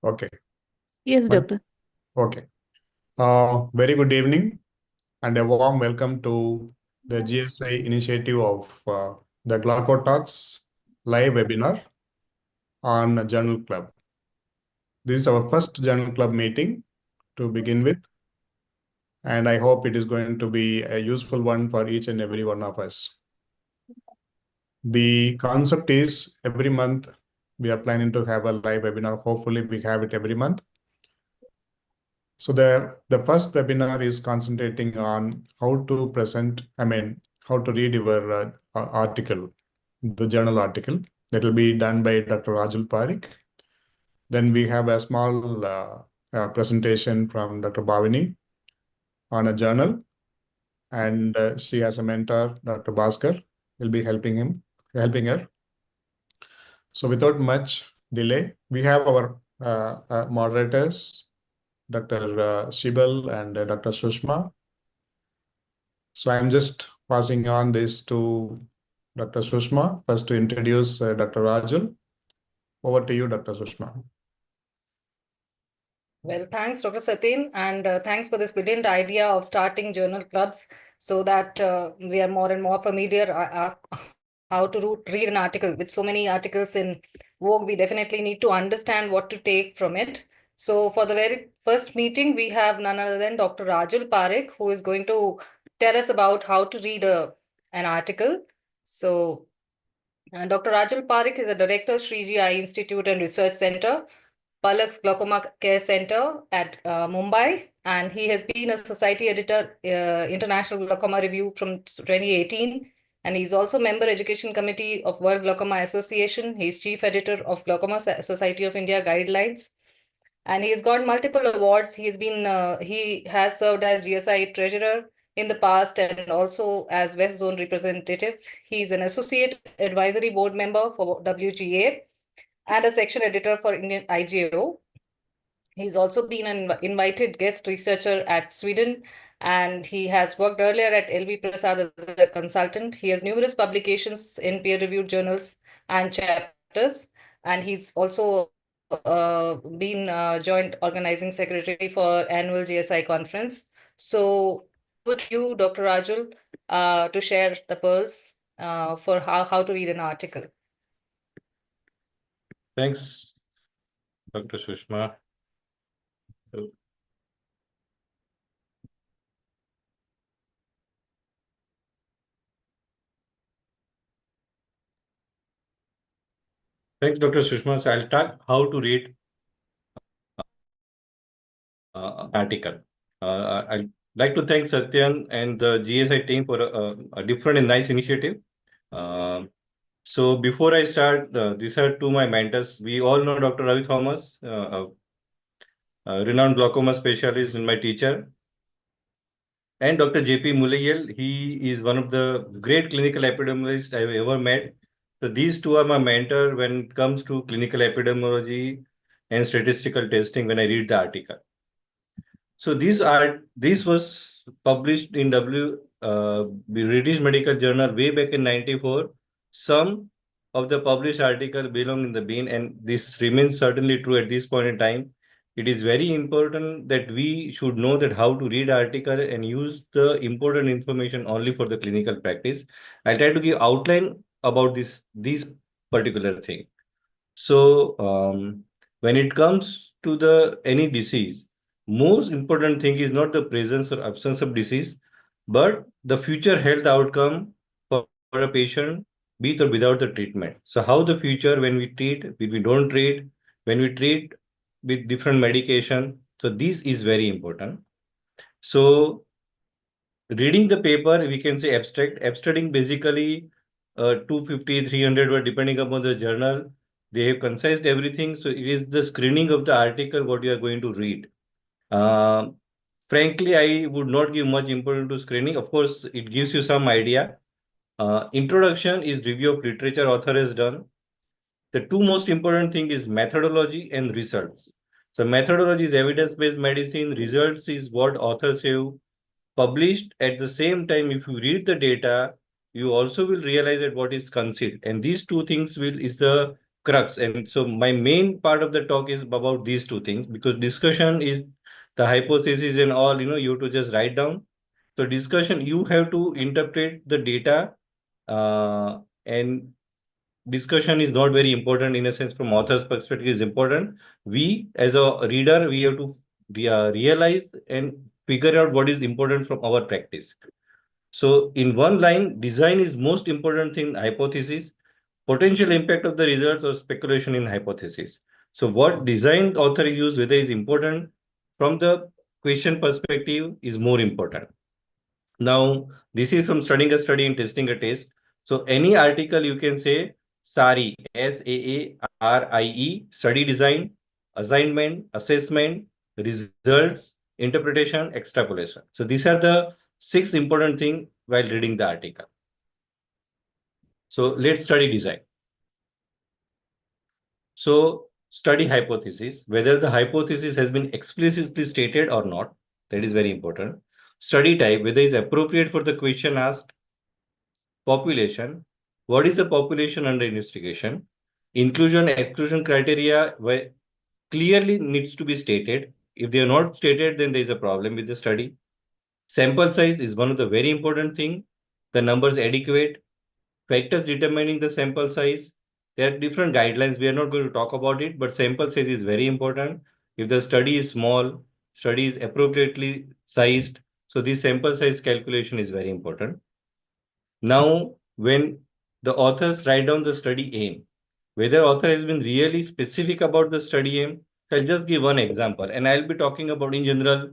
Okay. Yes, doctor. Okay. Very good evening and a warm welcome to the GSI initiative of the Glauco Talks live webinar on Journal Club. This is our first Journal Club meeting to begin with, and I hope it is going to be a useful one for each and every one of us. The concept is every month we are planning to have a live webinar. Hopefully, we have it every month. So the first webinar is concentrating on how to present, how to read your article, the journal article. That will be done by Dr. Rajul Parikh. Then we have a small presentation from Dr. Bhavini on a journal, and she has a mentor, Dr. Bhaskar, will be helping her. So without much delay, we have our moderators, Dr. Shibal and Dr. Sushma. So I'm just passing on this to Dr. Sushma, first to introduce Dr. Rajul. Over to you, Dr. Sushma. Well, thanks, Dr. Satin, and thanks for this brilliant idea of starting journal clubs so that we are more and more familiar how to read an article. With so many articles in vogue, we definitely need to understand what to take from it. So for the very first meeting, we have none other than Dr. Rajul Parikh, who is going to tell us about how to read an article. So Dr. Rajul Parikh is a director of Sri GSI Institute and Research Center, Palak's Glaucoma Care Center at Mumbai, and he has been a society editor, International Glaucoma Review from 2018, and he's also member education committee of World Glaucoma Association. He's chief editor of Glaucoma Society of India Guidelines, and he's got multiple awards. He has served as GSI treasurer in the past and also as West Zone representative. He's an associate advisory board member for WGA and a section editor for Indian IGO. He's also been an invited guest researcher at Sweden, and he has worked earlier at LV Prasad as a consultant. He has numerous publications in peer-reviewed journals and chapters, and he's also been joint organizing secretary for annual GSI conference. So with you, Dr. Rajul, to share the pearls for how to read an article. Thanks, Dr. Sushma. Thanks, Dr. Sushma. So I'll talk how to read article. I'd like to thank Satyan and the GSI team for a different and nice initiative. So before I start, these are two my mentors. We all know Dr. Ravi Thomas, renowned glaucoma specialist and my teacher. And Dr. J.P. Mulayal, he is one of the great clinical epidemiologists I've ever met. So these two are my mentor when it comes to clinical epidemiology and statistical testing when I read the article. So this was published in British Medical Journal way back in 94. Some of the published article belong in the bin, and this remains certainly true at this point in time. It is very important that we should know that how to read article and use the important information only for the clinical practice. I'll try to give outline about this particular thing. So when it comes to the any disease, most important thing is not the presence or absence of disease, but the future health outcome for a patient with or without the treatment. So how the future when we treat, when we don't treat, when we treat with different medication. So this is very important. So reading the paper, we can say abstract. Abstracting basically 250, 300 word depending upon the journal. They have concised everything. So it is the screening of the article what you are going to read. Frankly, I would not give much importance to screening. Of course, it gives you some idea. Introduction is review of literature author has done. The two most important thing is methodology and results. So methodology is evidence-based medicine. Results is what authors have published. At the same time, if you read the data, you also will realize that what is concealed. And these two things is the crux. And so my main part of the talk is about these two things, because discussion is the hypothesis and all, you have to just write down. So discussion, you have to interpret the data, and discussion is not very important in a sense. From author's perspective is important. We as a reader, we have to realize and figure out what is important from our practice. So in one line, design is most important thing, hypothesis, potential impact of the results or speculation in hypothesis. So what design author use, whether is important from the question perspective, is more important. Now, this is from studying a study and testing a test. So any article you can say SARI, SAARIE, study design, assignment, assessment, results, interpretation, extrapolation. So these are the 6 important things while reading the article. So let's study design. So study hypothesis, whether the hypothesis has been explicitly stated or not, that is very important. Study type, whether it is appropriate for the question asked. Population, what is the population under investigation? Inclusion, exclusion criteria where clearly needs to be stated. If they are not stated, then there is a problem with the study. Sample size is one of the very important thing. The numbers adequate. Factors determining the sample size. There are different guidelines. We are not going to talk about it, but sample size is very important. If the study is small, study is appropriately sized. So this sample size calculation is very important. Now, when the authors write down the study aim, whether author has been really specific about the study aim, I'll just give one example, and I'll be talking about in general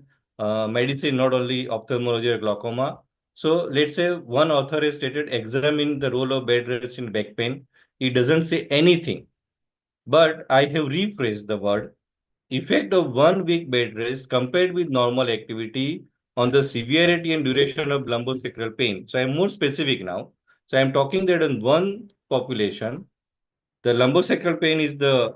medicine, not only ophthalmology or glaucoma. So let's say one author has stated examine the role of bed rest in back pain. He doesn't say anything, but I have rephrased the word effect of 1 week bed rest compared with normal activity on the severity and duration of lumbosacral pain. So I'm more specific now. So I'm talking that in one population, the lumbosacral pain is the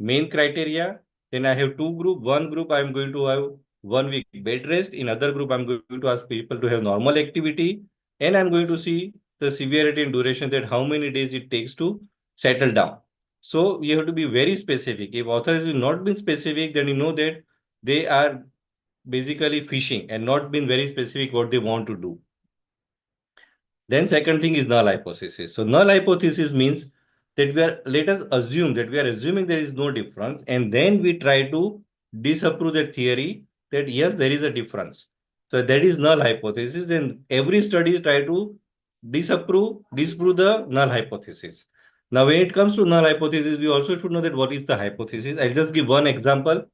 main criteria. Then I have two group. One group I'm going to have 1 week bed rest. In other group, I'm going to ask people to have normal activity. And I'm going to see the severity and duration, that how many days it takes to settle down. So you have to be very specific. If author has not been specific, then you know that they are basically fishing and not been very specific what they want to do. Then second thing is null hypothesis. So null hypothesis means that let us assume that we are assuming there is no difference, and then we try to disapprove the theory that yes, there is a difference. So that is null hypothesis. Then every study try to disprove the null hypothesis. Now, when it comes to null hypothesis, we also should know that what is the hypothesis. I'll just give one example.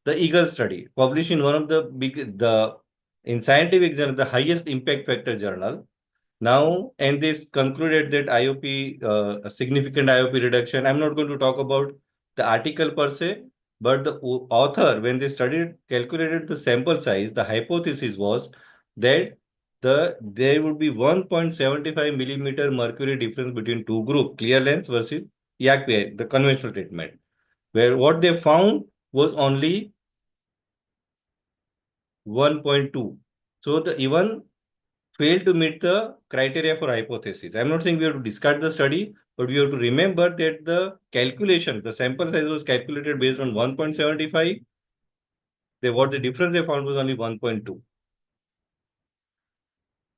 The Eagle study, published in one of in scientific journal, the highest impact factor journal. Now, and this concluded that IOP, a significant IOP reduction. I'm not going to talk about the article per se, but the author, when they calculated the sample size, the hypothesis was that there would be 1.75 millimeter mercury difference between two groups, clear lens versus YACPI, the conventional treatment, where what they found was only 1.2. So the even failed to meet the criteria for hypothesis. I'm not saying we have to discard the study, but we have to remember that the calculation, the sample size was calculated based on 1.75. What the difference they found was only 1.2.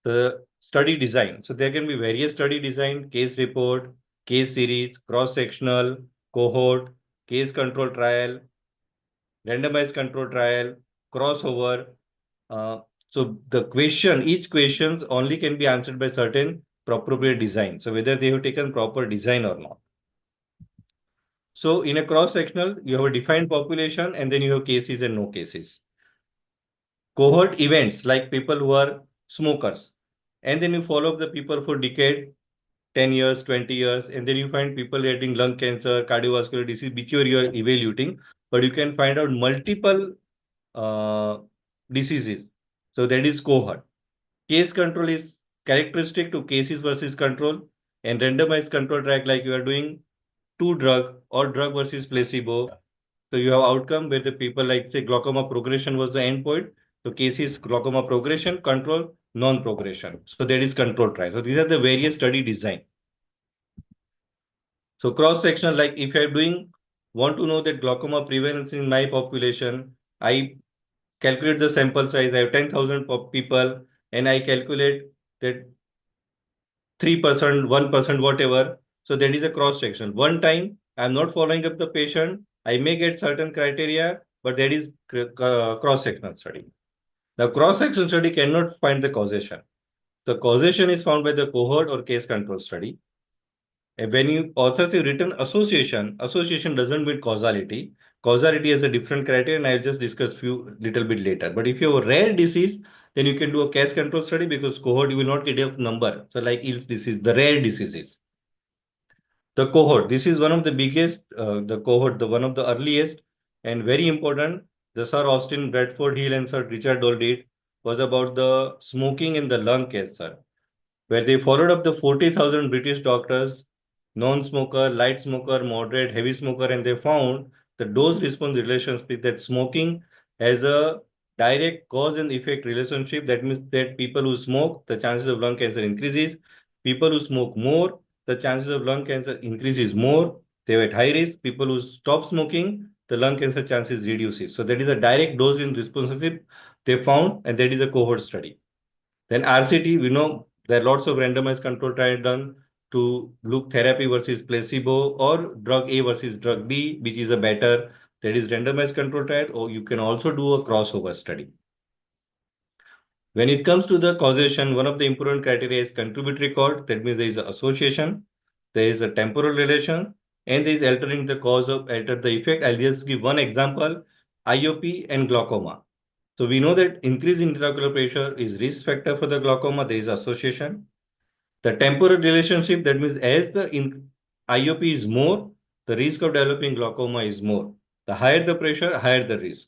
The study design. So there can be various study design, case report, case series, cross-sectional, cohort, case control trial, randomized control trial, crossover. So the each questions only can be answered by certain appropriate design. So whether they have taken proper design or not. So in a cross-sectional, you have a defined population and then you have cases and no cases. Cohort events like people who are smokers. And then you follow up the people for decade, 10 years, 20 years, and then you find people getting lung cancer, cardiovascular disease, whichever you are evaluating, but you can find out multiple diseases. So that is cohort. Case control is characteristic to cases versus control, and randomized control track like you are doing two drug or drug versus placebo. So you have outcome where the people like say glaucoma progression was the endpoint. So cases glaucoma progression, control, non-progression. So that is control trial. So these are the various study design. So cross-sectional, like if I want to know that glaucoma prevalence in my population, I calculate the sample size. I have 10,000 people, and I calculate that 3%, 1%, whatever. So that is a cross-section. One time, I'm not following up the patient. I may get certain criteria, but that is cross-sectional study. The cross-section study cannot find the causation. The causation is found by the cohort or case control study. And when you authors have written association, association doesn't mean causality. Causality has a different criteria, and I'll just discuss few little bit later. But if you have a rare disease, then you can do a case control study because cohort you will not get a number. So like Eels disease, the rare diseases. The cohort, this is one of the biggest, the cohort, the one of the earliest and very important. The Sir Austin Bradford Hill and Sir Richard Dole did was about the smoking in the lung cancer, where they followed up the 40,000 British doctors, non-smoker, light smoker, moderate, heavy smoker, and they found the dose-response relationship that smoking has a direct cause and effect relationship. That means that people who smoke, the chances of lung cancer increases. People who smoke more, the chances of lung cancer increases more. They are at high risk. People who stop smoking, the lung cancer chances reduces. So that is a direct dose in relationship they found, and that is a cohort study. Then RCT, we know there are lots of randomized control trials done to look therapy versus placebo or drug A versus drug B, which is a better, that is randomized control trial, or you can also do a crossover study. When it comes to the causation, one of the important criteria is contributory cause. That means there is an association, there is a temporal relation, and there is altering the cause of alter the effect. I'll just give one example, IOP and glaucoma. So we know that increase in intraocular pressure is risk factor for the glaucoma. There is association. The temporal relationship, that means as the IOP is more, the risk of developing glaucoma is more. The higher the pressure, higher the risk.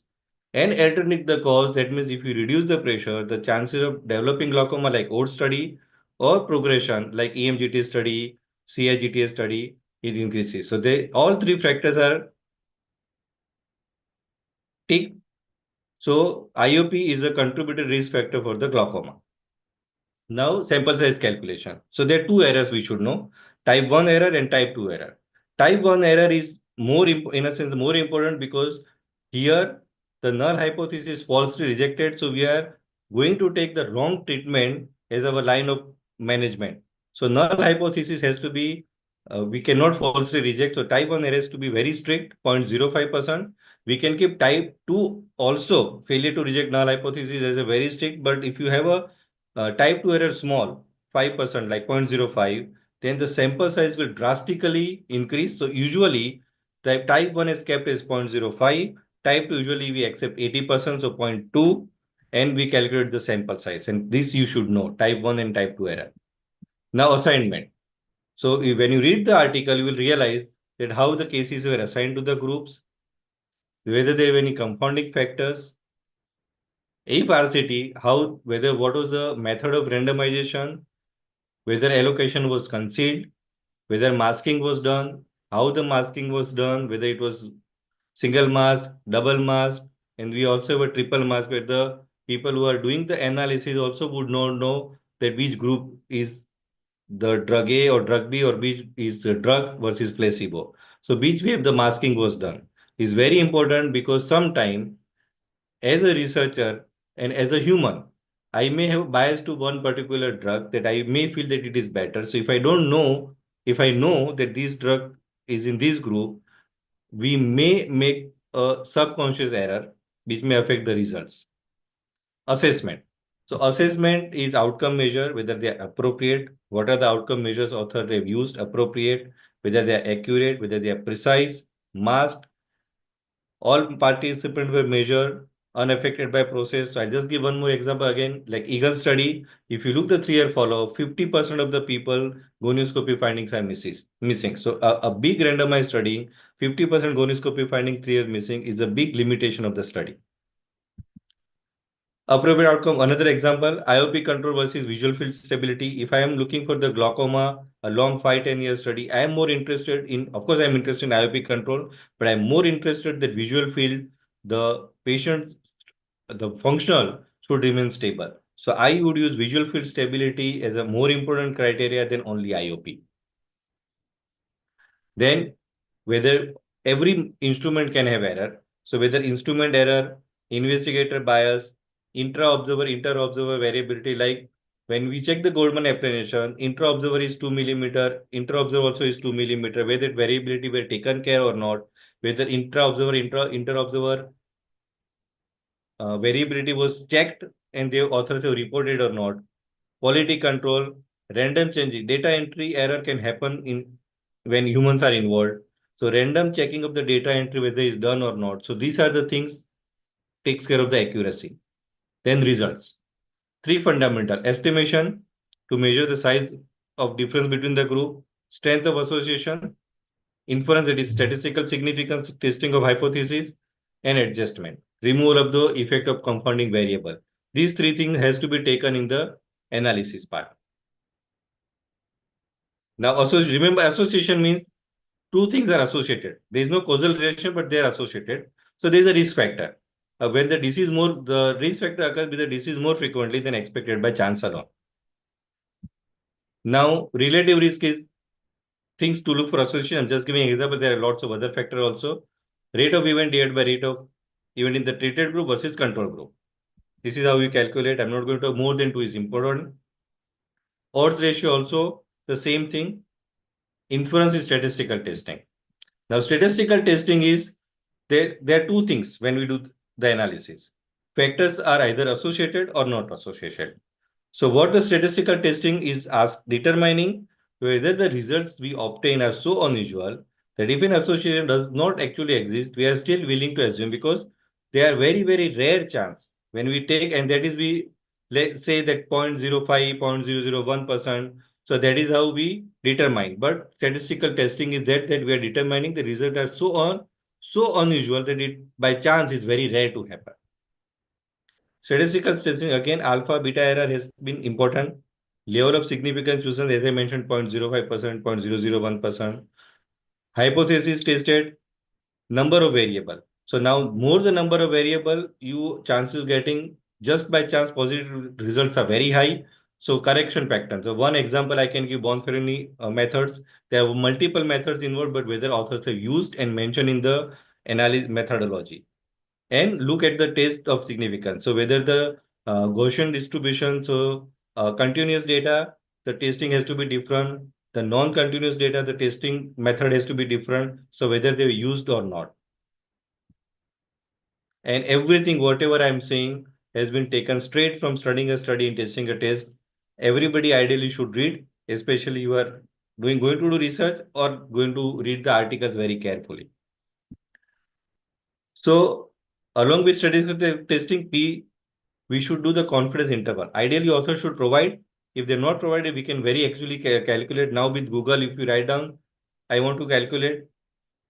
And alternate the cause, that means if you reduce the pressure, the chances of developing glaucoma like OAT study or progression like EMGT study, CIGTA study, it increases. So they all three factors are ticked. So IOP is a contributed risk factor for the glaucoma. Now sample size calculation. So there are two errors we should know, type 1 error and type 2 error. Type 1 error is more, in a sense, more important because here the null hypothesis is falsely rejected. So we are going to take the wrong treatment as our line of management. So null hypothesis has to be, we cannot falsely reject. So type 1 error has to be very strict, 0.05%. We can keep type 2 also, failure to reject null hypothesis as a very strict, but if you have a type 2 error small, 5%, like 0.05, then the sample size will drastically increase. So usually the type 1 is kept as 0.05, type 2 usually we accept 80%, so 0.2, and we calculate the sample size. And this you should know, type 1 and type 2 error. Now assignment. So when you read the article, you will realize that how the cases were assigned to the groups, whether there were any confounding factors, if RCT, what was the method of randomization, whether allocation was concealed, whether masking was done, how the masking was done, whether it was single mask, double mask, and we also have a triple mask where the people who are doing the analysis also would not know that which group is the drug A or drug B or which is the drug versus placebo. So which way the masking was done is very important because sometime as a researcher and as a human, I may have bias to one particular drug that I may feel that it is better. So if I don't know, if I know that this drug is in this group, we may make a subconscious error which may affect the results. Assessment. So assessment is outcome measure, whether they are appropriate, what are the outcome measures author have used, appropriate, whether they are accurate, whether they are precise, masked. All participants were measured unaffected by process. So I'll just give one more example again, like Eagle study. If you look the 3-year follow-up, 50% of the people gonioscopy findings are missing. So a big randomized study, 50% gonioscopy finding 3 years missing is a big limitation of the study. Appropriate outcome, another example, IOP control versus visual field stability. If I am looking for the glaucoma, a long 5-10 year study, I am more interested in, of course, I'm interested in IOP control, but I'm more interested that visual field, the patient's, the functional should remain stable. So I would use visual field stability as a more important criteria than only IOP. Then whether every instrument can have error. So whether instrument error, investigator bias, intra-observer, inter-observer variability, like when we check the Goldman apprehension, intra-observer is 2 millimeter, inter-observer also is 2 millimeter, whether variability were taken care or not, whether intra-observer, inter-observer variability was checked and the authors have reported or not, quality control, random changing, data entry error can happen in when humans are involved. So random checking of the data entry, whether is done or not. So these are the things takes care of the accuracy. Then results. Three fundamental: estimation to measure the size of difference between the group, strength of association, inference, that is statistical significance, testing of hypothesis, and adjustment, removal of the effect of confounding variable. These three things has to be taken in the analysis part. Now, also remember, association means two things are associated. There is no causal relation, but they are associated. So there is a risk factor. When the disease more, the risk factor occurs with the disease more frequently than expected by chance alone. Now, relative risk is things to look for association. I'm just giving an example. There are lots of other factors also. Rate of event divided by rate of event in the treated group versus control group. This is how we calculate. I'm not going to more than 2 is important. Odds ratio also the same thing. Inference is statistical testing. Now, statistical testing is there are two things when we do the analysis. Factors are either associated or not associated. So what the statistical testing is determining whether the results we obtain are so unusual that if an association does not actually exist, we are still willing to assume, because they are very, very rare chance when we take, and that is we let's say that 0.05, 0.001%. So that is how we determine. But statistical testing is that we are determining the results are so unusual that it by chance is very rare to happen. Statistical testing, again, alpha beta error has been important. Level of significance chosen, as I mentioned, 0.05%, 0.001%. Hypothesis tested, number of variable. So now more the number of variable, you chances of getting just by chance positive results are very high. So correction pattern. So one example I can give, Bonferroni methods. There are multiple methods involved, but whether authors have used and mentioned in the analysis methodology. And look at the test of significance. So whether the Gaussian distribution, so continuous data, the testing has to be different. The non-continuous data, the testing method has to be different. So whether they're used or not. And everything, whatever I'm saying, has been taken straight from studying a study and testing a test. Everybody ideally should read, especially you are going to do research or going to read the articles very carefully. So along with statistical testing, we should do the confidence interval. Ideally, author should provide. If they're not provided, we can very actually calculate. Now with Google, if you write down, I want to calculate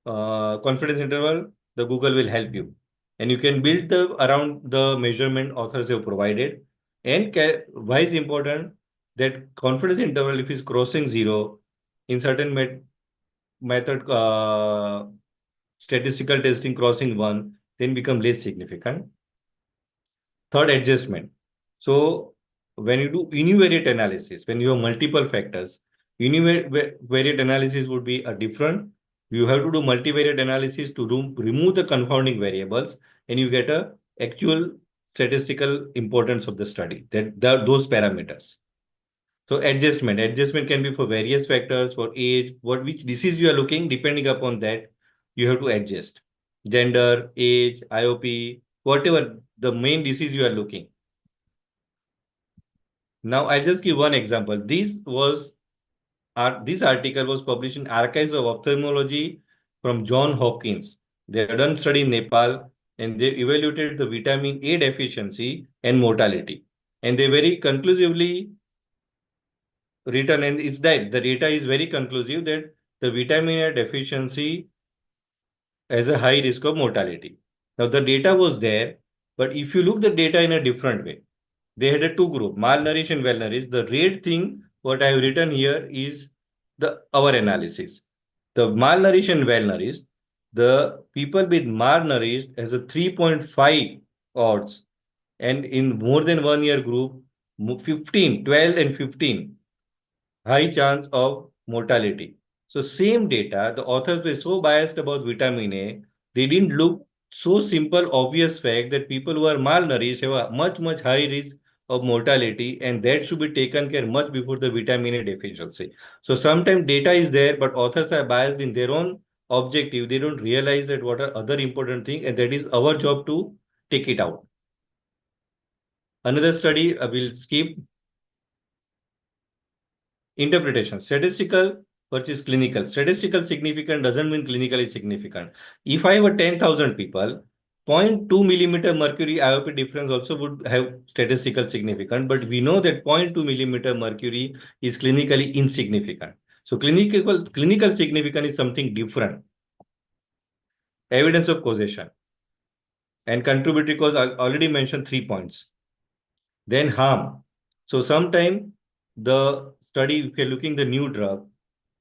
confidence interval, the Google will help you. And you can build around the measurement authors have provided. And why is important that confidence interval, if it's crossing 0, in certain method, statistical testing crossing 1, then become less significant. Third, adjustment. So when you do univariate analysis, when you have multiple factors, univariate analysis would be a different. You have to do multivariate analysis to remove the confounding variables, and you get a actual statistical importance of the study, those parameters. So adjustment can be for various factors, for age, which disease you are looking. Depending upon that, you have to adjust. Gender, age, IOP, whatever the main disease you are looking. Now, I'll just give one example. This article was published in Archives of Ophthalmology from Johns Hopkins. They have done study in Nepal, and they evaluated the vitamin A deficiency and mortality. And they very conclusively written, and it's that the data is very conclusive that the vitamin A deficiency has a high risk of mortality. Now, the data was there, but if you look the data in a different way, they had a two group, malnourished and well-nourished. The red thing, what I have written here is our analysis. The malnourished and well-nourished, the people with malnourished has a 3.5 odds, and in more than 1 year group, 15, 12 and 15, high chance of mortality. So same data, the authors were so biased about vitamin A, they didn't look so simple, obvious fact that people who are malnourished have a much, much high risk of mortality, and that should be taken care much before the vitamin A deficiency. So sometimes data is there, but authors are biased in their own objective. They don't realize that what are other important things, and that is our job to take it out. Another study I will skip. Interpretation, statistical versus clinical. Statistical significant doesn't mean clinically significant. If I have 10,000 people, 0.2 millimeter mercury IOP difference also would have statistical significance, but we know that 0.2 millimeter mercury is clinically insignificant. So clinical significance is something different. Evidence of causation and contributory cause, I already mentioned 3 points. Then harm. So sometime the study, if you're looking the new drug,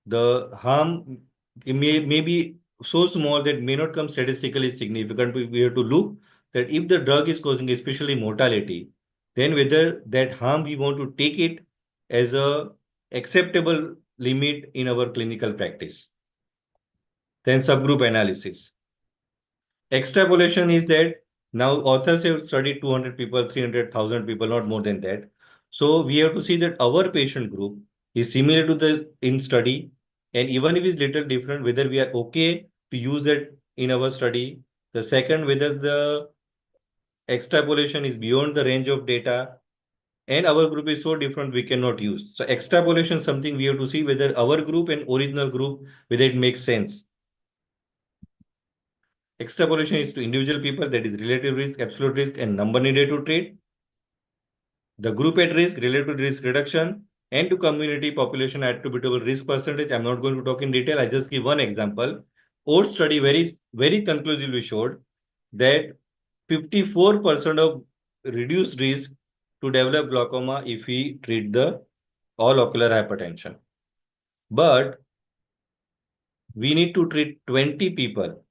the harm may be so small that may not come statistically significant. We have to look that if the drug is causing especially mortality, then whether that harm we want to take it as a acceptable limit in our clinical practice. Then subgroup analysis. Extrapolation is that now authors have studied 200 people, 300,000 people, not more than that. So we have to see that our patient group is similar to the in study, and even if it's little different, whether we are okay to use that in our study. The second, whether the extrapolation is beyond the range of data, and our group is so different we cannot use. So extrapolation is something we have to see whether our group and original group, whether it makes sense. Extrapolation is to individual people, that is relative risk, absolute risk, and number needed to treat. The group at risk, relative risk reduction, and to community population attributable risk percentage. I'm not going to talk in detail. I just give one example. Old study very conclusively showed that 54% of reduced risk to develop glaucoma if we treat the all ocular hypertension. But we need to treat 20 people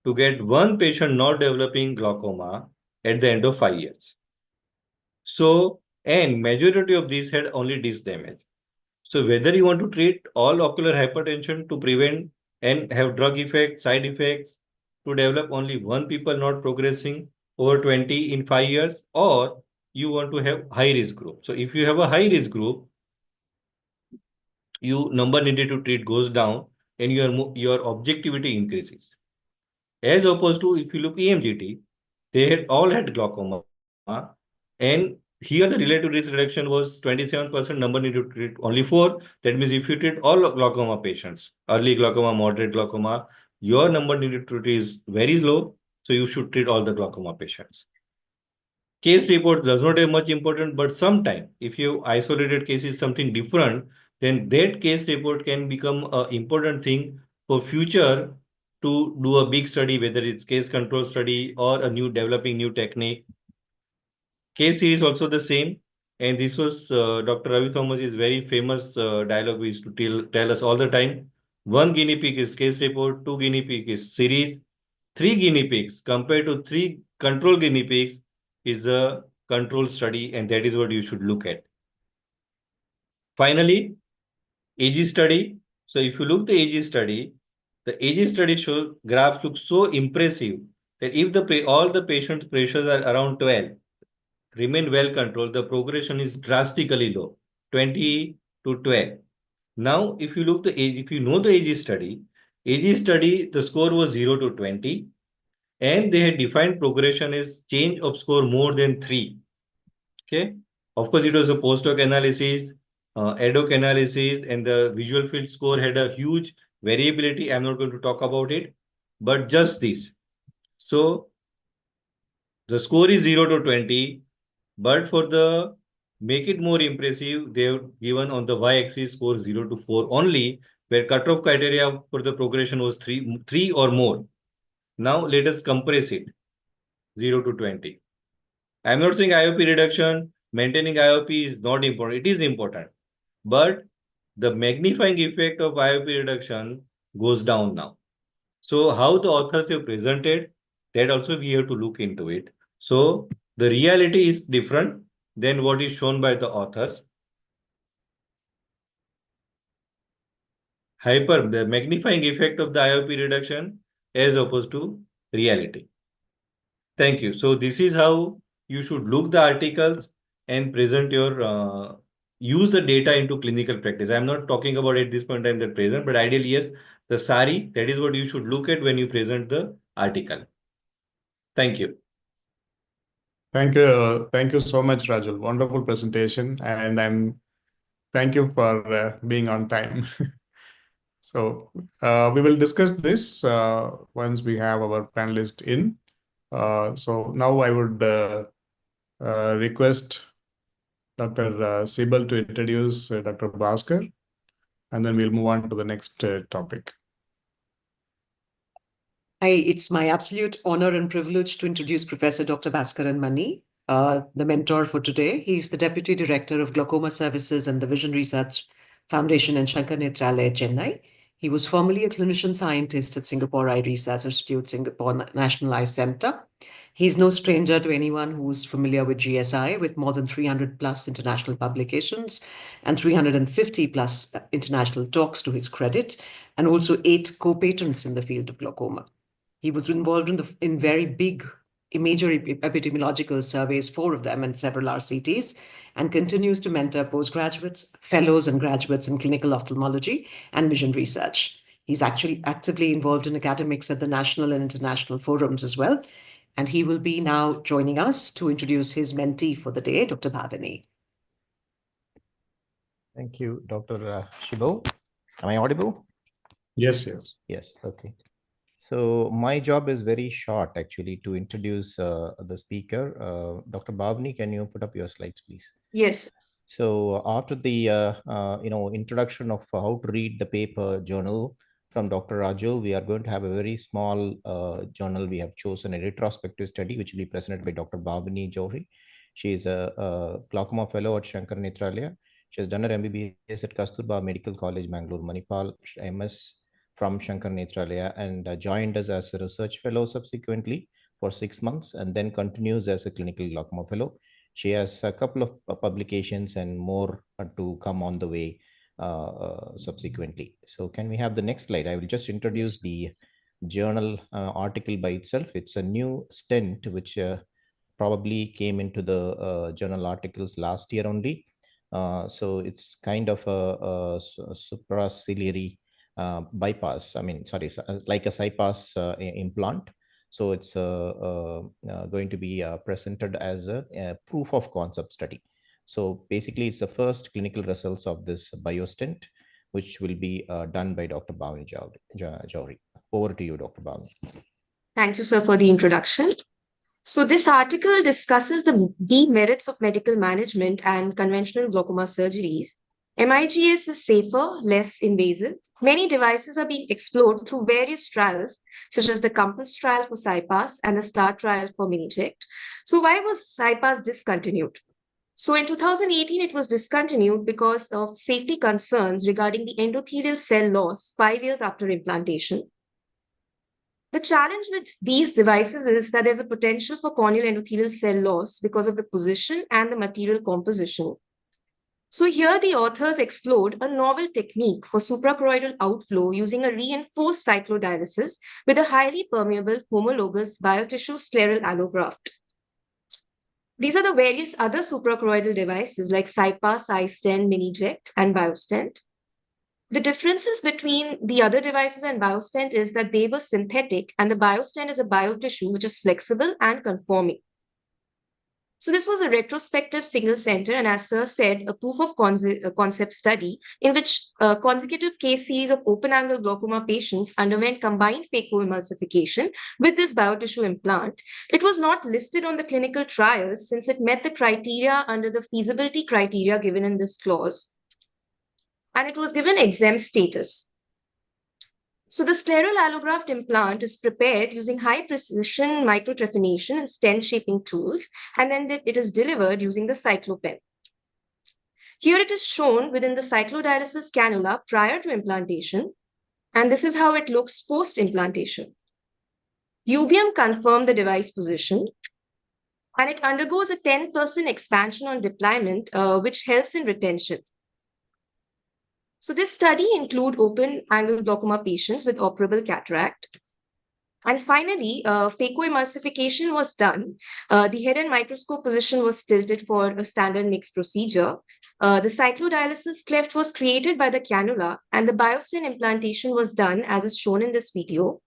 to get one patient not developing glaucoma at the end of 5 years. So, and majority of these had only disc damage. So whether you want to treat all ocular hypertension to prevent and have drug effects, side effects, to develop only one people not progressing over 20 in 5 years, or you want to have high risk group. So if you have a high risk group, your number needed to treat goes down and your objectivity increases. As opposed to if you look EMGT, they had all had glaucoma, and here the relative risk reduction was 27%, number needed to treat only 4. That means if you treat all glaucoma patients, early glaucoma, moderate glaucoma, your number needed to treat is very low. So you should treat all the glaucoma patients. Case report does not have much important, but sometime if you isolated case is something different, then that case report can become an important thing for future to do a big study, whether it's case control study or a new developing new technique. Case series also the same. And this was Dr. Ravi Thomas's very famous dialogue we used to tell us all the time. 1 guinea pig is case report, 2 guinea pig is series, 3 guinea pigs compared to 3 control guinea pigs is a control study, and that is what you should look at. Finally, AG study. So if you look the AG study, the AG study show graphs look so impressive that if all the patient's pressures are around 12, remain well controlled, the progression is drastically low, 20 to 12. Now, if you look the age, if you know the AG study, the score was 0 to 20, and they had defined progression as change of score more than 3. Okay. Of course, it was a post-hoc analysis, ad hoc analysis, and the visual field score had a huge variability. I'm not going to talk about it, but just this. So the score is 0 to 20, but for the make it more impressive, they have given on the y-axis score 0 to 4 only, where cutoff criteria for the progression was 3 or more. Now let us compress it, 0 to 20. I'm not saying IOP reduction, maintaining IOP is not important. It is important. But the magnifying effect of IOP reduction goes down now. So how the authors have presented, that also we have to look into it. So the reality is different than what is shown by the authors. the magnifying effect of the IOP reduction as opposed to reality. Thank you. So this is how you should look the articles and present your use the data into clinical practice. I'm not talking about at this point in time the present, but ideally, yes, the SARI, that is what you should look at when you present the article. Thank you. Thank you. Thank you so much, Rajul. Wonderful presentation. And thank you for being on time. So we will discuss this once we have our panelist in. So now I would request Dr. Sibal to introduce Dr. Bhaskar, and then we'll move on to the next topic. It's my absolute honor and privilege to introduce Professor Dr. Bhaskaran Mani, the mentor for today. He's the Deputy Director of Glaucoma Services and the Vision Research Foundation in Shankar Nethralaya, Chennai. He was formerly a clinician scientist at Singapore Eye Research Institute, Singapore National Eye Center. He's no stranger to anyone who's familiar with GSI, with more than 300 plus international publications and 350 plus international talks to his credit, and also 8 co-patents in the field of glaucoma. He was involved in very big major epidemiological surveys, 4 of them, and several RCTs, and continues to mentor postgraduates, fellows, and graduates in clinical ophthalmology and vision research. He's actually actively involved in academics at the national and international forums as well. And he will be now joining us to introduce his mentee for the day, Dr. Bhavani. Thank you, Dr. Shibal. Am I audible? Yes, yes. Yes, okay. So my job is very short, actually, to introduce the speaker. Dr. Bhavani, can you put up your slides, please? Yes. So after the introduction of how to read the paper journal from Dr. Raju, we are going to have a very small journal. We have chosen a retrospective study, which will be presented by Dr. Bhavani Johri. She is a glaucoma fellow at Shankar Nethralaya. She has done her MBBS at Kasturba Medical College, Bangalore, Manipal, MS from Shankar Nethralaya, and joined us as a research fellow subsequently for 6 months, and then continues as a clinical glaucoma fellow. She has a couple of publications and more to come on the way subsequently. So can we have the next slide? I will just introduce the journal article by itself. It's a new stent which probably came into the journal articles last year only. So it's kind of a supraciliary bypass. I mean, sorry, like a CyPass implant. So it's going to be presented as a proof of concept study. So basically, it's the first clinical results of this biostent, which will be done by Dr. Bhavani Johri. Over to you, Dr. Bhavani. Thank you, sir, for the introduction. So this article discusses the demerits of medical management and conventional glaucoma surgeries. MIGS is safer, less invasive. Many devices are being explored through various trials, such as the COMPASS trial for CyPass and the STAR trial for Miniject. So why was CyPass discontinued? So in 2018, it was discontinued because of safety concerns regarding the endothelial cell loss 5 years after implantation. The challenge with these devices is that there's a potential for corneal endothelial cell loss because of the position and the material composition. So here the authors explored a novel technique for suprachoroidal outflow using a reinforced cyclodialysis with a highly permeable homologous biotissue scleral allograft. These are the various other suprachoroidal devices like CyPass, iStent, Miniject, and BioStent. The differences between the other devices and BioStent is that they were synthetic, and the BioStent is a biotissue which is flexible and conforming. So this was a retrospective single center, and as Sir said, a proof of concept study in which a consecutive case series of open angle glaucoma patients underwent combined phacoemulsification with this biotissue implant. It was not listed on the clinical trials since it met the criteria under the feasibility criteria given in this clause, and it was given exempt status. So the scleral allograft implant is prepared using high precision microtrephination and stent shaping tools, and then it is delivered using the cyclopen. Here it is shown within the cyclodialysis cannula prior to implantation, and this is how it looks post-implantation. Ubium confirmed the device position, and it undergoes a 10% expansion on deployment, which helps in retention. So this study include open angle glaucoma patients with operable cataract. And finally, phacoemulsification was done. The head and microscope position was tilted for a standard mixed procedure. The cyclodialysis cleft was created by the cannula, and the biostin implantation was done as is shown in this video.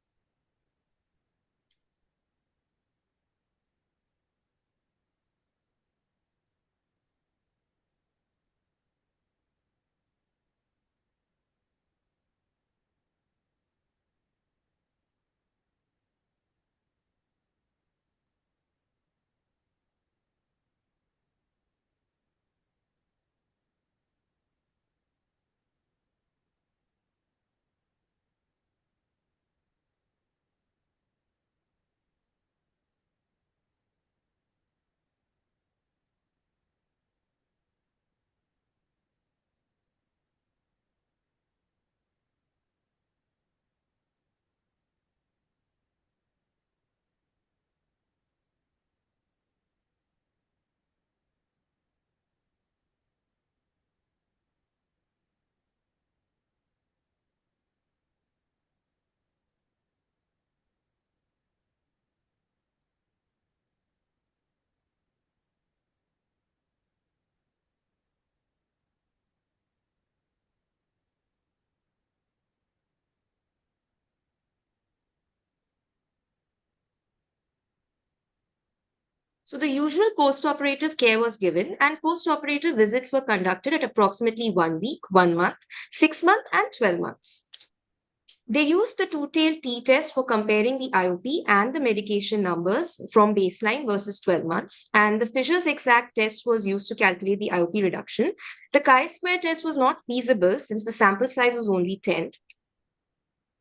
So the usual post-operative care was given, and post-operative visits were conducted at approximately 1 week, 1 month, 6 months, and 12 months. They used the two-tailed t-test for comparing the IOP and the medication numbers from baseline versus 12 months. And the Fisher's exact test was used to calculate the IOP reduction. The chi-square test was not feasible since the sample size was only 10.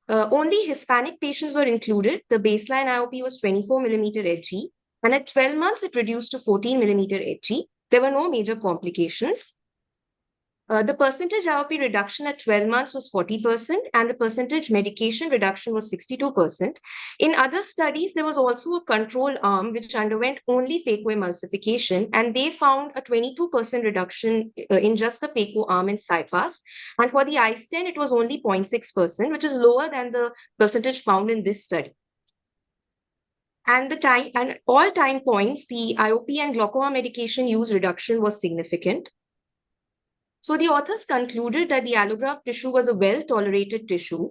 Only Hispanic patients were included. The baseline IOP was 24 millimeter Hg, and at 12 months, it reduced to 14 millimeter Hg. There were no major complications. The percentage IOP reduction at 12 months was 40%, and the percentage medication reduction was 62%. In other studies, there was also a control arm which underwent only phacoemulsification, and they found a 22% reduction in just the phaco arm in CyPass. And for the iStent, it was only 0.6%, which is lower than the percentage found in this study. And all time points, the IOP and glaucoma medication use reduction was significant. So the authors concluded that the allograft tissue was a well-tolerated tissue,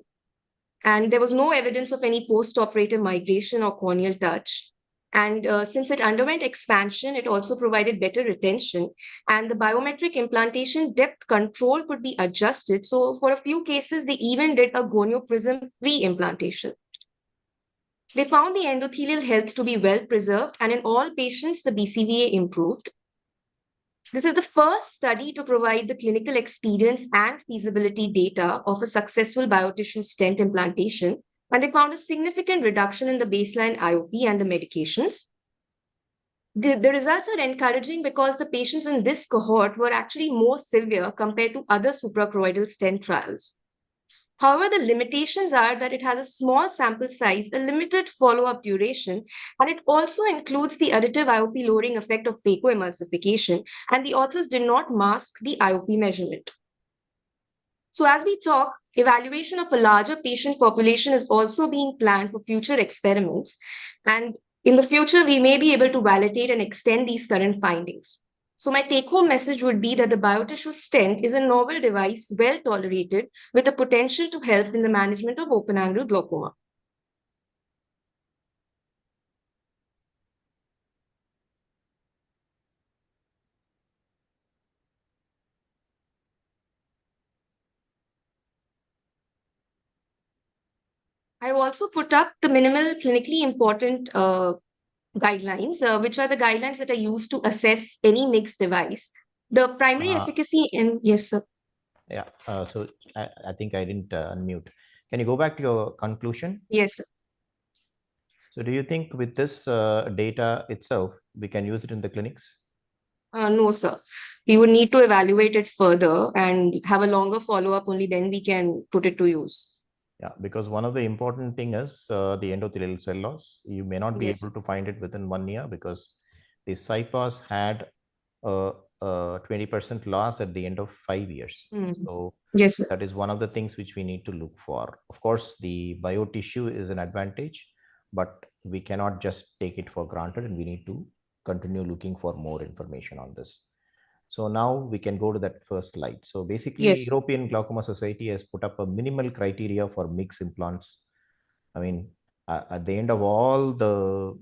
and there was no evidence of any post-operative migration or corneal touch. And since it underwent expansion, it also provided better retention, and the biometric implantation depth control could be adjusted. So for a few cases, they even did a gonioprism-free implantation. They found the endothelial health to be well preserved, and in all patients, the BCVA improved. This is the first study to provide the clinical experience and feasibility data of a successful biotissue stent implantation, and they found a significant reduction in the baseline IOP and the medications. The results are encouraging because the patients in this cohort were actually more severe compared to other suprachoroidal stent trials. However, the limitations are that it has a small sample size, a limited follow-up duration, and it also includes the additive IOP lowering effect of phacoemulsification, and the authors did not mask the IOP measurement. So as we talk, evaluation of a larger patient population is also being planned for future experiments, and in the future, we may be able to validate and extend these current findings. So my take-home message would be that the biotissue stent is a novel device, well tolerated, with the potential to help in the management of open-angle glaucoma. I also put up the minimal clinically important guidelines, which are the guidelines that are used to assess any mixed device. The primary efficacy in, yes, sir. Yeah, so I think I didn't unmute. Can you go back to your conclusion? Yes, sir. So do you think with this data itself, we can use it in the clinics? No, sir. We would need to evaluate it further and have a longer follow-up, only then we can put it to use. Yeah, because one of the important thing is the endothelial cell loss. You may not be Yes. able to find it within 1 year because the CyPass had a 20% loss at the end of 5 years. So Yes, sir. that is one of the things which we need to look for. Of course, the biotissue is an advantage, but we cannot just take it for granted, and we need to continue looking for more information on this. So now we can go to that first slide. So basically, Yes. European Glaucoma Society has put up a minimal criteria for mixed implants. I mean, at the end of all the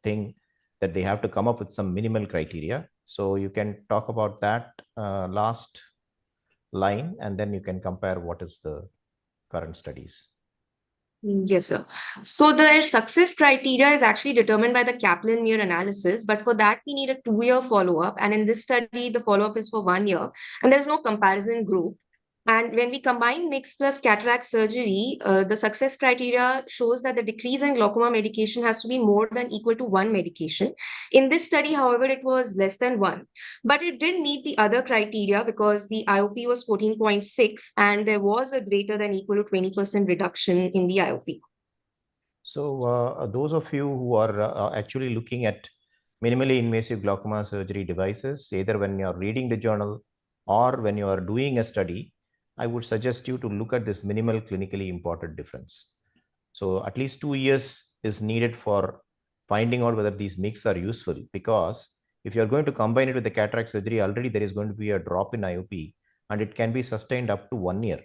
thing that they have to come up with some minimal criteria. So you can talk about that last line, and then you can compare what is the current studies. Yes, sir. So their success criteria is actually determined by the Kaplan-Meier analysis, but for that we need a 2-year follow-up. And in this study, the follow-up is for 1 year, and there's no comparison group. And when we combine mixed plus cataract surgery, the success criteria shows that the decrease in glaucoma medication has to be more than equal to 1 medication. In this study, however, it was less than 1. But it didn't meet the other criteria because the IOP was 14.6 and there was a greater than equal to 20% reduction in the IOP. So those of you who are actually looking at minimally invasive glaucoma surgery devices, either when you are reading the journal or when you are doing a study, I would suggest you to look at this minimal clinically important difference. So at least 2 years is needed for finding out whether these mix are useful, because if you're going to combine it with the cataract surgery, already there is going to be a drop in IOP, and it can be sustained up to 1 year.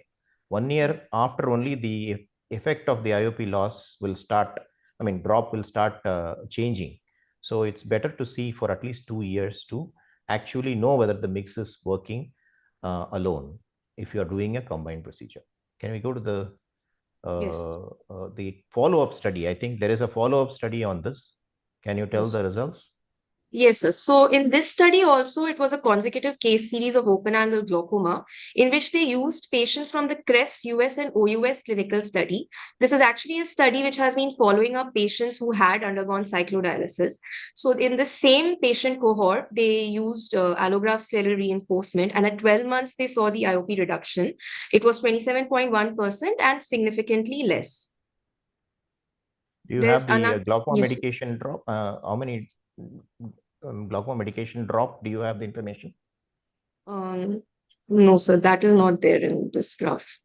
1 year after only the effect of the IOP loss will start, drop will start changing. So it's better to see for at least 2 years to actually know whether the mix is working alone if you are doing a combined procedure. Can we go to the Yes. follow-up study? I think there is a follow-up study on this. Can you tell Yes. the results? Yes, sir. So in this study also, it was a consecutive case series of open-angle glaucoma in which they used patients from the CREST US and OUS clinical study. This is actually a study which has been following up patients who had undergone cyclodialysis. So in the same patient cohort, they used allograft scleral reinforcement, and at 12 months, they saw the IOP reduction. It was 27.1% and significantly less. Do you There's have the another. glaucoma Yes. medication drop? How many glaucoma medication drop? Do you have the information? No, sir, that is not there in this graph.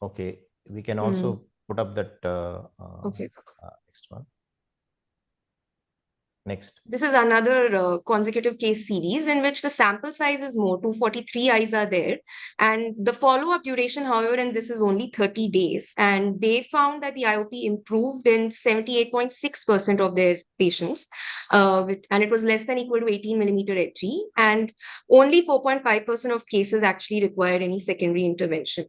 Okay, we can also put up that Okay. next one. Next. This is another consecutive case series in which the sample size is more, 243 eyes are there. And the follow-up duration, however, in this is only 30 days. And they found that the IOP improved in 78.6% of their patients. And it was less than equal to 18 millimeter Hg. And only 4.5% of cases actually required any secondary intervention.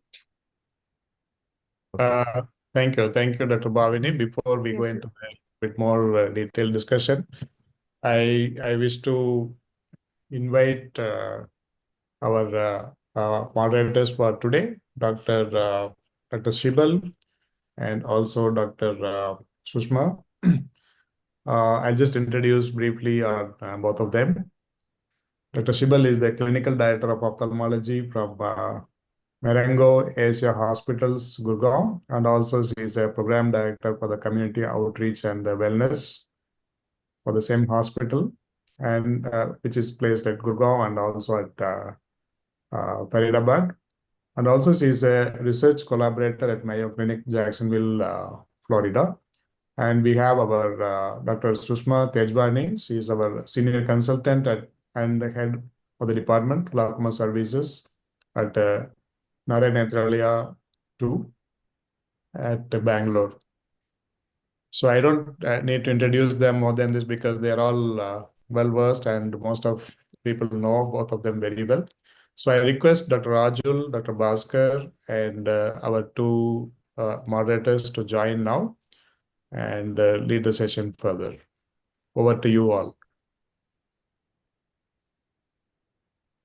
Thank you, Dr. Bhavini. Before we go Yes, sir. into a bit more detailed discussion, I wish to invite our moderators for today, Dr. Shibal and also Dr. Sushma. I'll just introduce briefly both of them. Dr. Shibal is the Clinical Director of Ophthalmology from Marengo Asia Hospitals, Gurgaon, and also she is a Program Director for the Community Outreach and the Wellness for the same hospital, and which is placed at Gurgaon and also at Faridabad. And also she is a research collaborator at Mayo Clinic, Jacksonville, Florida. And we have our Dr. Sushma Tejwani. She is our senior consultant and the head of the department, Glaucoma Services at Narayanathralaya 2 at Bangalore. So I don't need to introduce them more than this because they are all well-versed and most of people know both of them very well. So I request Dr. Rajul, Dr. Bhaskar, and our two moderators to join now and lead the session further. Over to you all.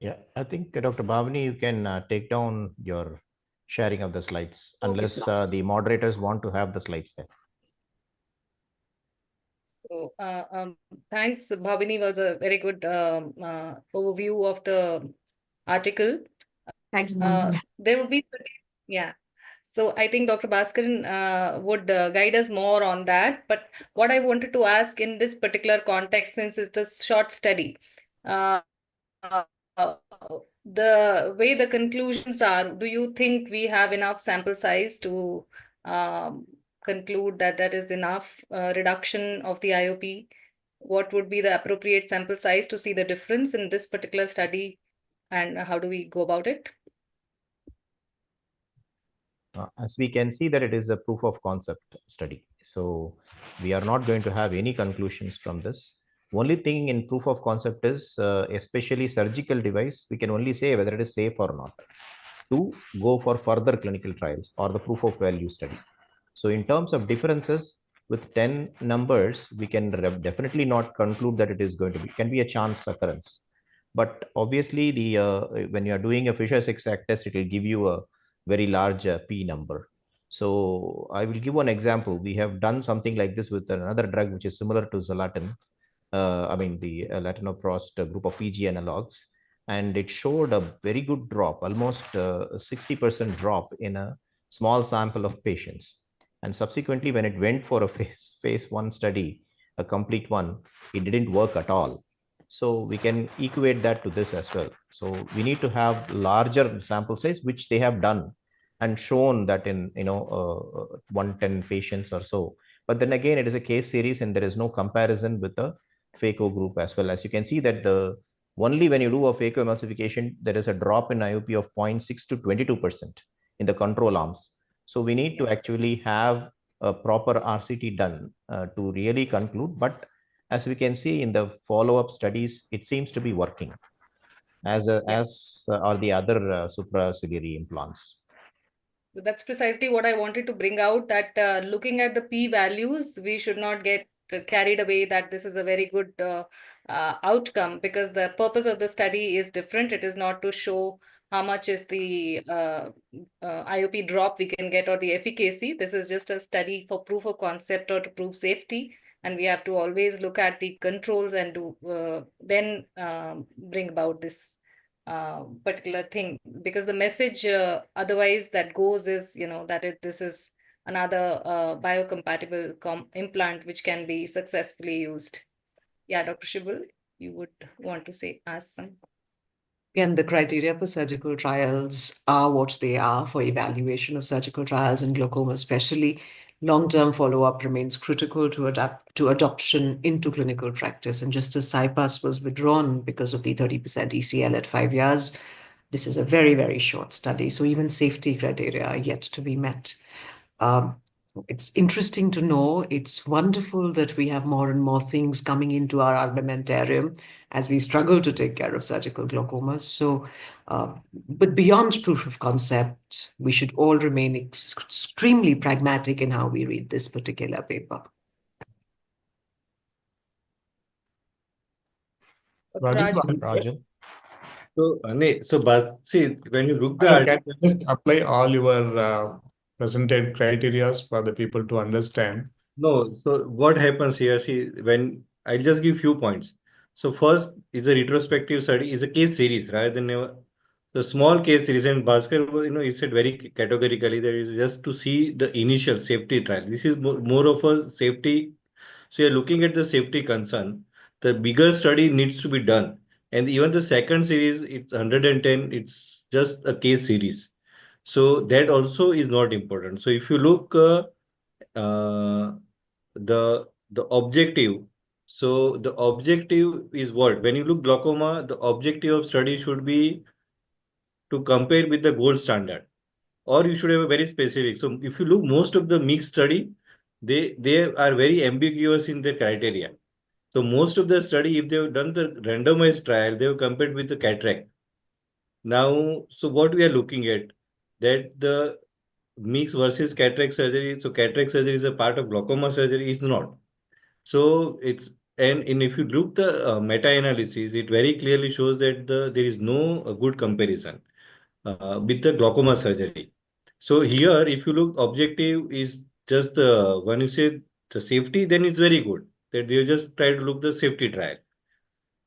Yeah, I think Dr. Bhavani, you can take down your sharing of the slides, unless the moderators want to have the slides there. So, thanks, Bhavini. Was a very good overview of the article. Thank you. There would be, yeah. So I think Dr. Bhaskaran would guide us more on that. But what I wanted to ask in this particular context, since it's a short study, the way the conclusions are, do you think we have enough sample size to conclude that that is enough reduction of the IOP? What would be the appropriate sample size to see the difference in this particular study, and how do we go about it? As we can see that it is a proof of concept study. So we are not going to have any conclusions from this. Only thing in proof of concept is, especially surgical device, we can only say whether it is safe or not to go for further clinical trials or the proof of value study. So in terms of differences with 10 numbers, we can definitely not conclude that it is going to be, can be a chance occurrence. But obviously when you are doing a Fisher's exact test, it will give you a very large P number. So I will give one example. We have done something like this with another drug, which is similar to Zolatin. The latanoprost group of PG analogs, and it showed a very good drop, almost 60% drop in a small sample of patients. And subsequently, when it went for a phase 1 study, a complete one, it didn't work at all. So we can equate that to this as well. So we need to have larger sample size, which they have done and shown that in 110 patients or so. But then again, it is a case series and there is no comparison with the phaco group as well. As you can see that the only when you do a phaco emulsification, there is a drop in IOP of 0.6 to 22% in the control arms. So we need to actually have a proper RCT done to really conclude. But as we can see in the follow-up studies, it seems to be working as are the other supraciliary implants. So that's precisely what I wanted to bring out, that looking at the P values, we should not get carried away that this is a very good outcome, because the purpose of the study is different. It is not to show how much is the IOP drop we can get or the efficacy. This is just a study for proof of concept or to prove safety. And we have to always look at the controls and to then bring about this particular thing, because the message otherwise that goes is, that this is another biocompatible implant which can be successfully used. Yeah, Dr. Shibul, you would want to ask some. Again, the criteria for surgical trials are what they are for evaluation of surgical trials in glaucoma, especially long-term follow-up remains critical to adoption into clinical practice. And just as CyPass was withdrawn because of the 30% ECL at 5 years, this is a very, very short study. So even safety criteria are yet to be met. It's interesting to know. It's wonderful that we have more and more things coming into our armamentarium as we struggle to take care of surgical glaucomas. So, but beyond proof of concept, we should all remain extremely pragmatic in how we read this particular paper. Rajan. See, when you look Can at you just apply all your presented criteria for the people to understand? No, so what happens here, see, when I'll just give few points. So first is a retrospective study, is a case series rather than the small case series. And Bhaskar, he said very categorically that is just to see the initial safety trial. This is more of a safety. So you're looking at the safety concern. The bigger study needs to be done. And even the second series, it's 110, it's just a case series. So that also is not important. So if you look the objective. So the objective is what? When you look glaucoma, the objective of study should be to compare with the gold standard, or you should have a very specific. So if you look, most of the mixed study, they are very ambiguous in their criteria. So most of the study, if they've done the randomized trial, they've compared with the cataract. Now, so what we are looking at, that the mix versus cataract surgery. So cataract surgery is a part of glaucoma surgery, is not. So it's, and if you look the meta-analysis, it very clearly shows that there is no good comparison with the glaucoma surgery. So here, if you look, objective is just when you say the safety, then it's very good that they just try to look the safety trial.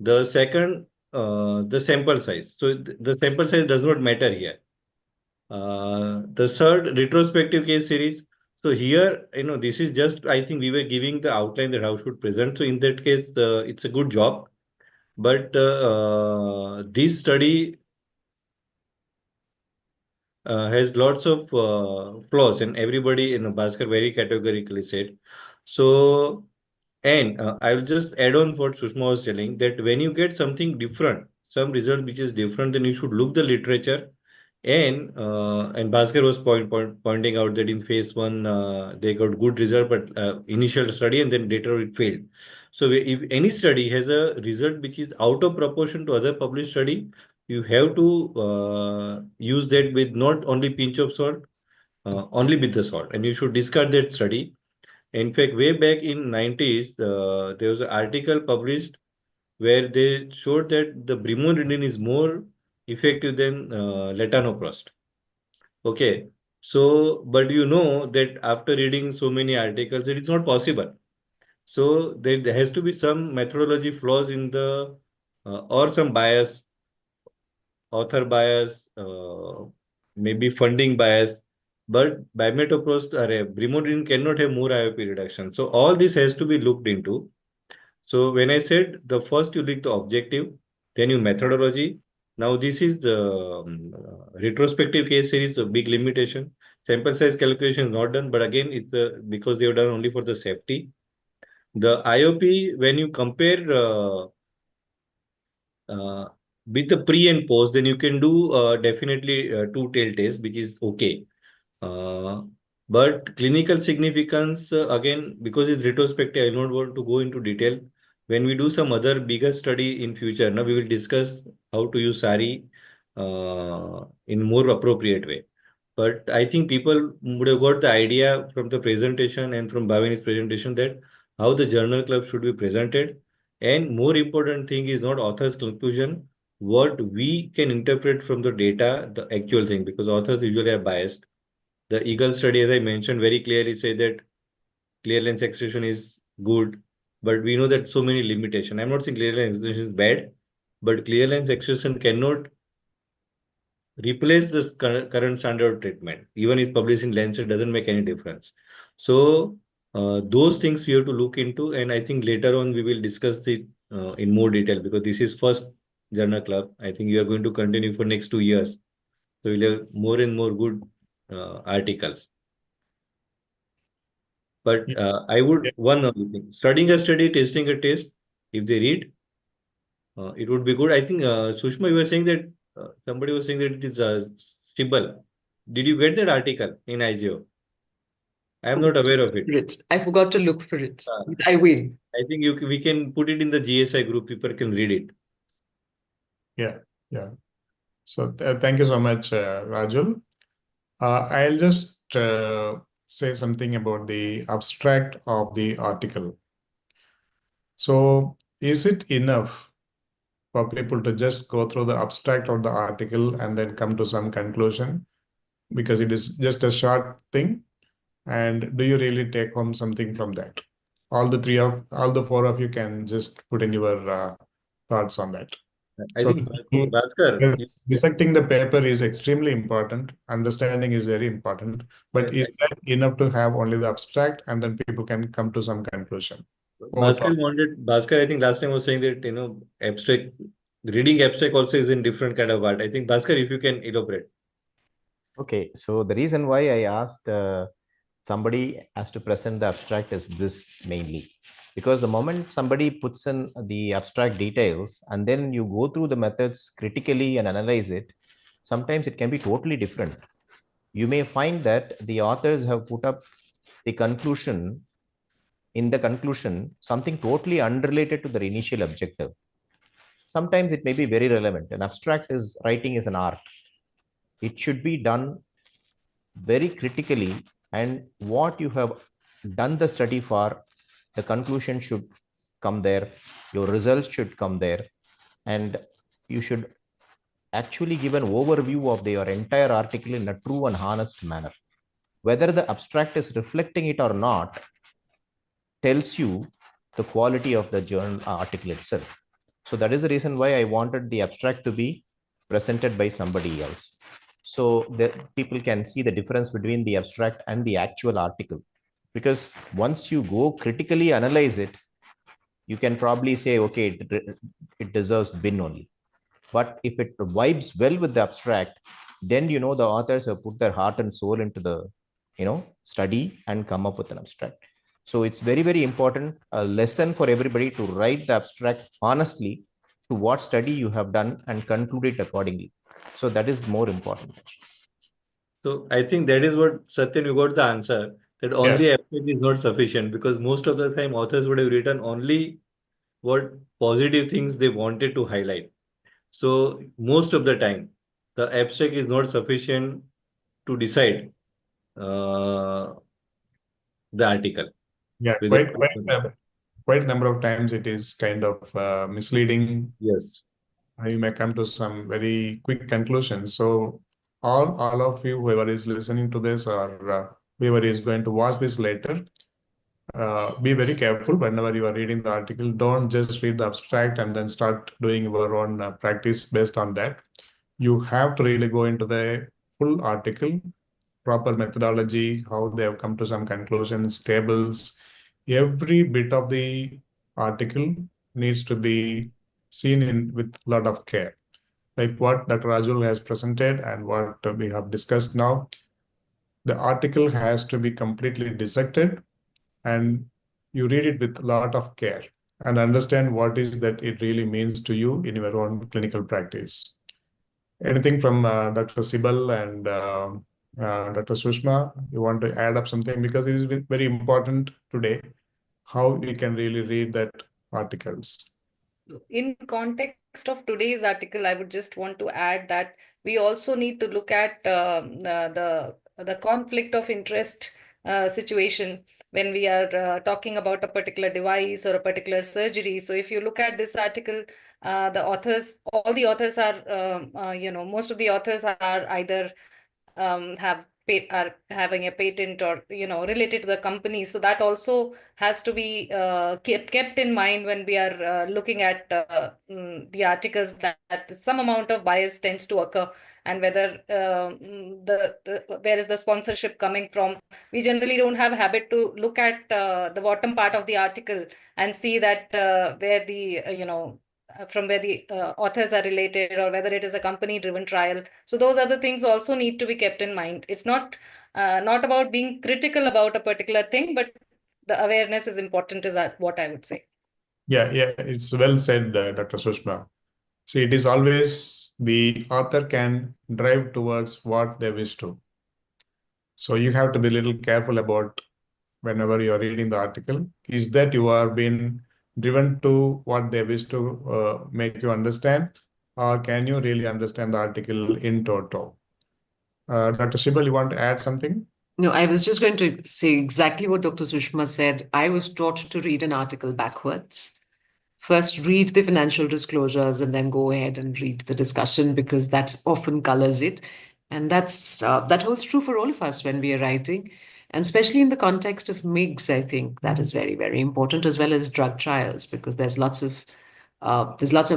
The second, the sample size. So the sample size does not matter here. The third, retrospective case series. So here, this is just, I think we were giving the outline that how should present. So in that case, it's a good job. But this study has lots of flaws, and everybody in Bhaskar very categorically said. So, and I will just add on what Sushma was telling, that when you get something different, some result which is different, then you should look the literature. And Bhaskar was pointing out that in phase 1 they got good result, but initial study and then later it failed. So if any study has a result which is out of proportion to other published study, you have to use that with not only pinch of salt, only with the salt, and you should discard that study. In fact, way back in 90s, there was an article published where they showed that the brimonidine is more effective than letanoprost. Okay, so but you know that after reading so many articles, it is not possible. So there has to be some methodology flaws in the or some bias, author bias, maybe funding bias. But bimetoprost or brimonidine cannot have more IOP reduction. So all this has to be looked into. So when I said the first you look the objective, then you methodology. Now this is the retrospective case series, a big limitation. Sample size calculation is not done, but again, it's because they are done only for the safety. The IOP, when you compare with the pre and post, then you can do definitely two-tail test, which is okay. But clinical significance, again, because it's retrospective, I don't want to go into detail. When we do some other bigger study in future, now we will discuss how to use SARI in more appropriate way. But I think people would have got the idea from the presentation and from Bhavini's presentation that how the journal club should be presented. And more important thing is not author's conclusion, what we can interpret from the data, the actual thing, because authors usually are biased. The Eagle study, as I mentioned, very clearly say that clear lens extraction is good, but we know that so many limitations. I'm not saying clear lens extraction is bad, but clear lens extraction cannot replace the current standard of treatment. Even if publishing Lancet doesn't make any difference. So those things we have to look into, and I think later on we will discuss it in more detail, because this is first journal club. I think you are going to continue for next 2 years. So we'll have more and more good articles. But I would, one other thing, studying a study, testing a test, if they read, it would be good. I think Sushma, you were saying that somebody was saying that it is Shibal. Did you get that article in IGO? I am not aware of it. I forgot to look for it. I will. I think we can put it in the GSI group. People can read it. Yeah. So thank you so much, Rajul. I'll just say something about the abstract of the article. So is it enough for people to just go through the abstract of the article and then come to some conclusion? Because it is just a short thing. And do you really take home something from that? All the four of you can just put in your thoughts on that. I think Bhaskar, dissecting the paper is extremely important. Understanding is very important. But is that enough to have only the abstract and then people can come to some conclusion? Bhaskar, I think last time was saying that, abstract, reading abstract also is in different kind of art. I think Bhaskar, if you can elaborate. Okay, so the reason why I asked somebody has to present the abstract is this mainly. Because the moment somebody puts in the abstract details and then you go through the methods critically and analyze it, sometimes it can be totally different. You may find that the authors have put up the conclusion, in the conclusion, something totally unrelated to their initial objective. Sometimes it may be very relevant. An abstract is writing is an art. It should be done very critically, and what you have done the study for, the conclusion should come there, your results should come there, and you should actually give an overview of your entire article in a true and honest manner. Whether the abstract is reflecting it or not tells you the quality of the journal article itself. So that is the reason why I wanted the abstract to be presented by somebody else, so that people can see the difference between the abstract and the actual article. Because once you go critically analyze it, you can probably say, okay, it deserves bin only. But if it vibes well with the abstract, then the authors have put their heart and soul into the study and come up with an abstract. So it's very, very important, a lesson for everybody to write the abstract honestly to what study you have done and conclude it accordingly. So that is more important. So I think that is what, Satyan, you got the answer, that only abstract is not sufficient, because most of the time authors would have written only what positive things they wanted to highlight. So most of the time, the abstract is not sufficient to decide the article. Yeah, quite a number of times it is kind of misleading. Yes. You may come to some very quick conclusions. So all of you, whoever is listening to this or whoever is going to watch this later, be very careful whenever you are reading the article. Don't just read the abstract and then start doing your own practice based on that. You have to really go into the full article, proper methodology, how they have come to some conclusions, tables. Every bit of the article needs to be seen with a lot of care. Like what Dr. Rajul has presented and what we have discussed now, the article has to be completely dissected and you read it with a lot of care and understand what is that it really means to you in your own clinical practice. Anything from Dr. Sibal and Dr. Sushma, you want to add up something? Because it is very important today how we can really read that articles. So in context of today's article, I would just want to add that we also need to look at the conflict of interest situation when we are talking about a particular device or a particular surgery. So if you look at this article, all the authors are, most of the authors are either are having a patent or related to the company, so that also has to be kept in mind when we are looking at the articles, that some amount of bias tends to occur, and whether where is the sponsorship coming from. We generally don't have a habit to look at the bottom part of the article and see that where the from where the authors are related, or whether it is a company driven trial. So those other things also need to be kept in mind. It's not about being critical about a particular thing, but the awareness is important, is what I would say. Yeah, it's well said, Dr. Sushma. See, it is always the author can drive towards what they wish to. So you have to be a little careful about whenever you are reading the article, is that you are being driven to what they wish to make you understand, or can you really understand the article in total? Dr. Shibal, you want to add something? No, I was just going to say exactly what Dr. Sushma said. I was taught to read an article backwards. First, read the financial disclosures and then go ahead and read the discussion, because that often colors it. And that holds true for all of us when we are writing. And especially in the context of MIGs, I think that is very, very important, as well as drug trials, because there's lots of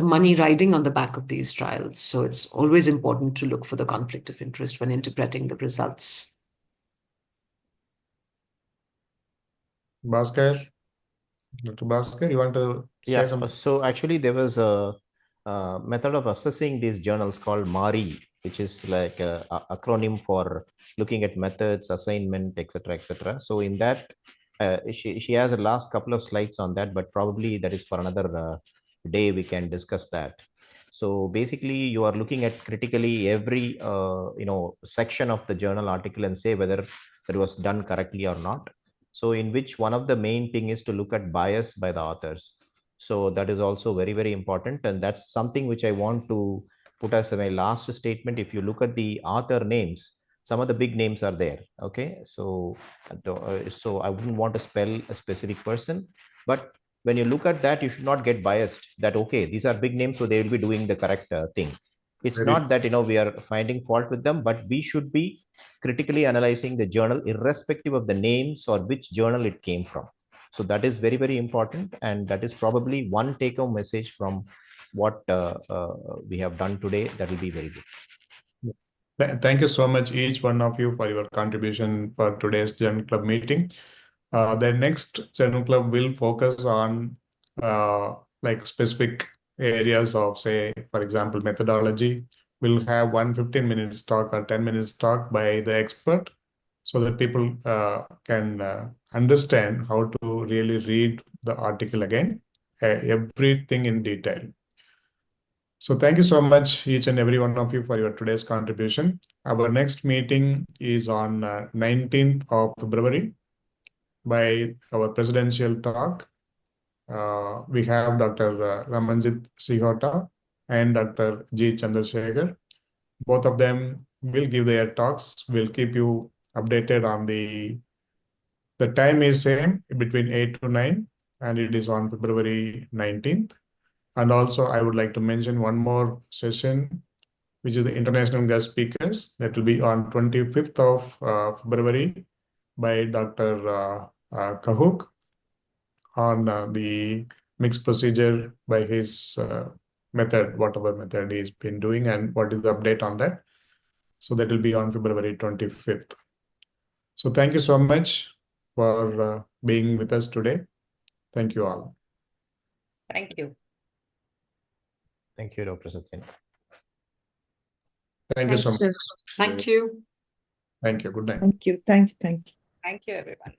money riding on the back of these trials. So it's always important to look for the conflict of interest when interpreting the results. Bhaskar? Dr. Bhaskar, you want to say something? So actually there was a method of assessing these journals called MARI, which is like a acronym for looking at methods, assignment, etc., etc. So in that, she has a last couple of slides on that, but probably that is for another day we can discuss that. So basically, you are looking at critically every section of the journal article and say whether it was done correctly or not. So in which one of the main thing is to look at bias by the authors. So that is also very, very important. And that's something which I want to put as my last statement. If you look at the author names, some of the big names are there. Okay. So I wouldn't want to spell a specific person, but when you look at that, you should not get biased that, okay, these are big names, so they will be doing the correct thing. It's not that, we are finding fault with them, but we should be critically analyzing the journal irrespective of the names or which journal it came from. So that is very, very important. And that is probably one take home message from what we have done today. That will be very good. Thank you so much, each one of you, for your contribution for today's Journal Club meeting. The next Journal Club will focus on like specific areas of, say, for example, methodology. We'll have 15 minutes talk or 10 minutes talk by the expert so that people can understand how to really read the article again, everything in detail. So thank you so much, each and every one of you, for your today's contribution. Our next meeting is on 19th of February by our presidential talk. We have Dr. Ramanjit Sihota and Dr. G. Chandrasekhar. Both of them will give their talks. We'll keep you updated on the time is same between 8 to 9, and it is on February 19th. And also, I would like to mention one more session, which is the international guest speakers. That will be on 25th of February by Dr. Kahuk on the mixed procedure by his method, whatever method he's been doing, and what is the update on that. So that will be on February 25th. So thank you so much for being with us today. Thank you all. Thank you. Thank you, Dr. Satyan. Thank you so much. sir. Thank you. Thank you. Good night. Thank you. Thank you. Thank you. Thank you, everyone.